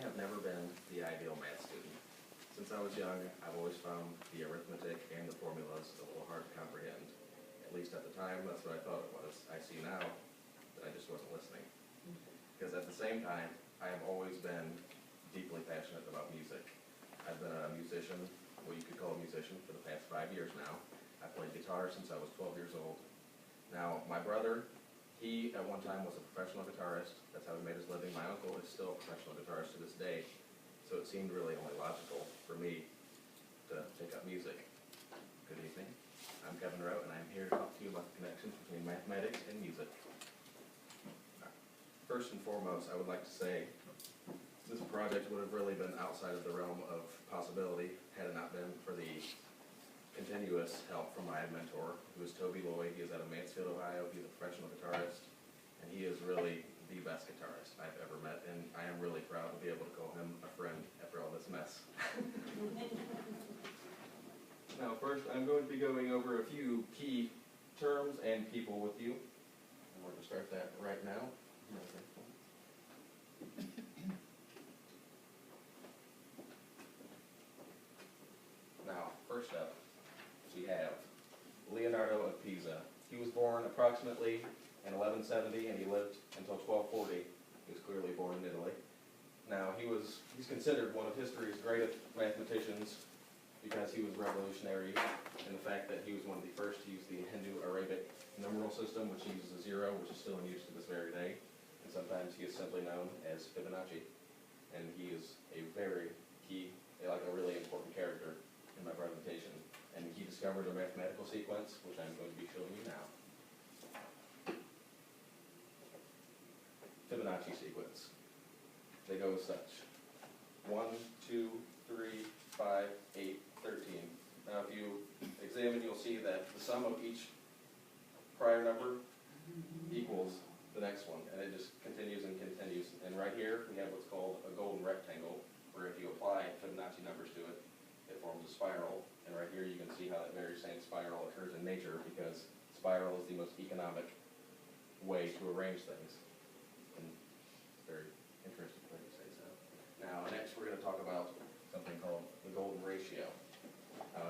have never been the ideal math student. Since I was young, I've always found the arithmetic and the formulas a little hard to comprehend. At least at the time, that's what I thought it was. I see now that I just wasn't listening. Because at the same time, I have always been deeply passionate about music. I've been a musician, what you could call a musician, for the past 5 years now. I played guitar since I was 12 years old. Now, my brother, he at one time was a professional guitarist. That's how he made his living. My uncle is still a professional guitarist to this day. So it seemed really only logical for me to take up music. Good evening. I'm Kevin Rowe, and I'm here to talk to you about the connections between mathematics and music. First and foremost, I would like to say this project would have really been outside of the realm of possibility had it not been for the continuous help from my mentor, who is Toby Lloyd. He is out of Mansfield, Ohio. He's a professional guitarist, and he is really the best guitarist I've ever met, and I am really proud to be able to call him a friend after all this mess. Now, first, I'm going to be going over a few key terms and people with you, and we're going to start that right now. Now, first up, we have Leonardo of Pisa. He was born approximately in 1170, and he lived until 1240. He was clearly born in Italy. Now, he's considered one of history's greatest mathematicians because he was revolutionary in the fact that he was one of the first to use the Hindu-Arabic numeral system, which uses a zero, which is still in use to this very day. And sometimes he is simply known as Fibonacci. And he is a very key, like a really important character in my presentation. And he discovered a mathematical sequence, which I'm going to be showing you now. Fibonacci sequence. They go as such. 1, 2, 3, 5, 8, 13. Now if you examine, you'll see that the sum of each prior number equals the next one, and it just continues and continues. And right here, we have what's called a golden rectangle, where if you apply Fibonacci numbers to it, it forms a spiral. And right here, you can see how that very same spiral occurs in nature, because spiral is the most economic way to arrange things. And it's very interesting when you say so. Now, next we're going to talk about something called the golden ratio.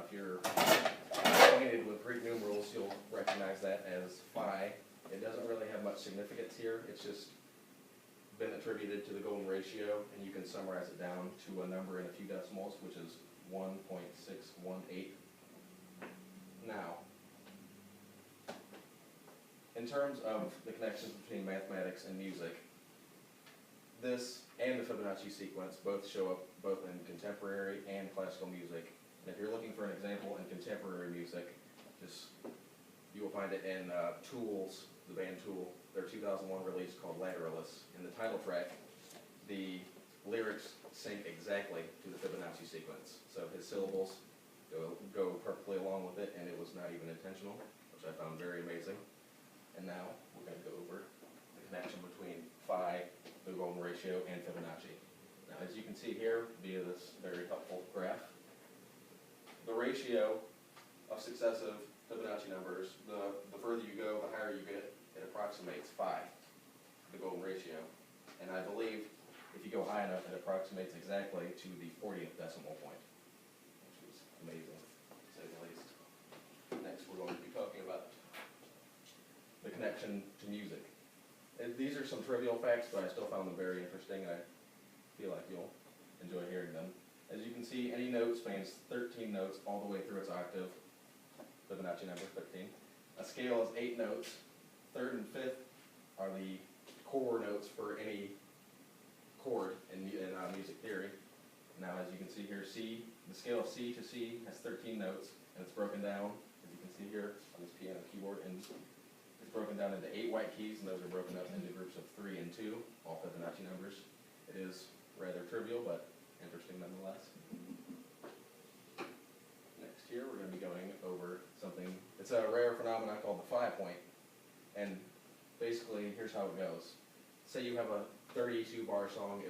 If you're acquainted with Greek numerals, you'll recognize that as phi. It doesn't really have much significance here. It's just been attributed to the golden ratio, and you can summarize it down to a number in a few decimals, which is 1.618. Now, in terms of the connections between mathematics and music, this and the Fibonacci sequence both show up both in contemporary and classical music. And if you're looking for an example in contemporary music, you will find it in Tool's, the band Tool, their 2001 release called Lateralis. In the title track, the lyrics sync exactly to the Fibonacci sequence. So his syllables go perfectly along with it, and it was not even intentional, which I found very amazing. And now we're going to go over the connection between phi, the golden ratio, and Fibonacci. Now, as you can see here, via this very helpful graph, the ratio of successive Fibonacci numbers, the further you go, the higher you get, it approximates phi, the golden ratio. And I believe if you go high enough, it approximates exactly to the 40th decimal point, which is amazing, to say the least. Next, we're going to be talking about the connection to music. And these are some trivial facts, but I still found them very interesting. I feel like you'll enjoy hearing them. As you can see, any note spans 13 notes all the way through its octave. Fibonacci number 13. A scale is 8 notes. Third and fifth are the core notes for any chord in music theory. Now, as you can see here, C, the scale of C to C has 13 notes, and it's broken down, as you can see here on this piano keyboard, and it's broken down into 8 white keys, and those are broken up into groups of 3 and 2, all Fibonacci numbers. It is rather trivial, but interesting nonetheless. Next here, we're going to be going over something, it's a rare phenomenon called the phi point, and basically, here's how it goes. Say you have a 32 bar song,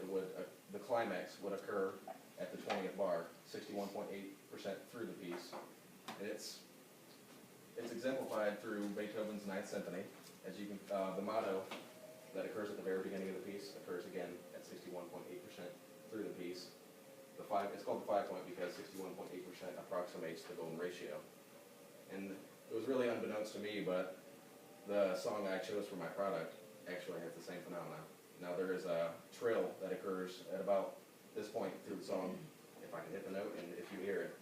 the climax would occur at the 20th bar, 61.8% through the piece. And it's exemplified through Beethoven's Ninth Symphony. As you can, the motto that occurs at the very beginning of the piece occurs again at 61.8% through the piece. It's called the 5-point because 61.8% approximates the golden ratio. And it was really unbeknownst to me, but the song I chose for my product actually has the same phenomenon. Now there is a trill that occurs at about this point through the song. If I can hit the note and if you hear it,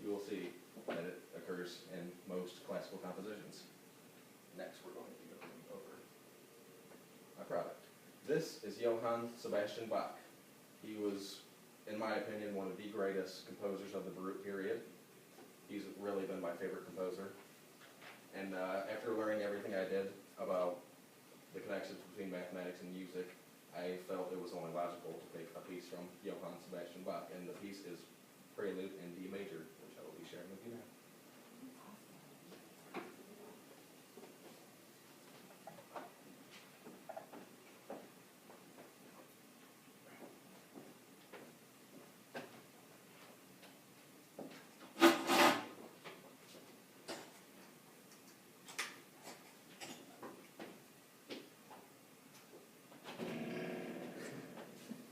you will see that it occurs in most classical compositions. Next we're going to be going over my product. This is Johann Sebastian Bach. He was, in my opinion, one of the greatest composers of the Baroque period. He's really been my favorite composer. And after learning everything I did about the connections between mathematics and music, I felt it was only logical to pick a piece from Johann Sebastian Bach. And the piece is Prelude in D major, which I will be sharing with you now.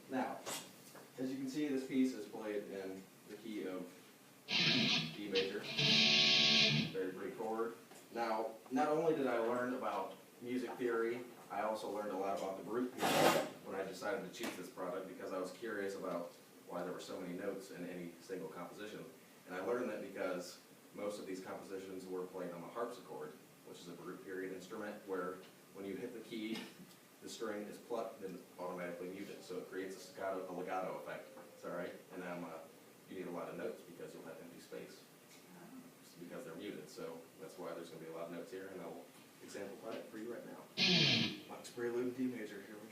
Now, as you can see, this piece is played in the key of D major, very pretty chord. Now, not only did I learn about music theory, I also learned a lot about the Baroque period when I decided to choose this product because I was curious about why there were so many notes in any single composition. And I learned that because most of these compositions were played on the harpsichord, which is a Baroque period instrument where when you hit the key, the string is plucked and automatically muted, so it creates a legato effect. It's all right, and you need a lot of notes because you'll have empty space because they're muted. So that's why there's going to be a lot of notes here, and I'll exemplify it for you right now. Bach's Prelude in D major. Here we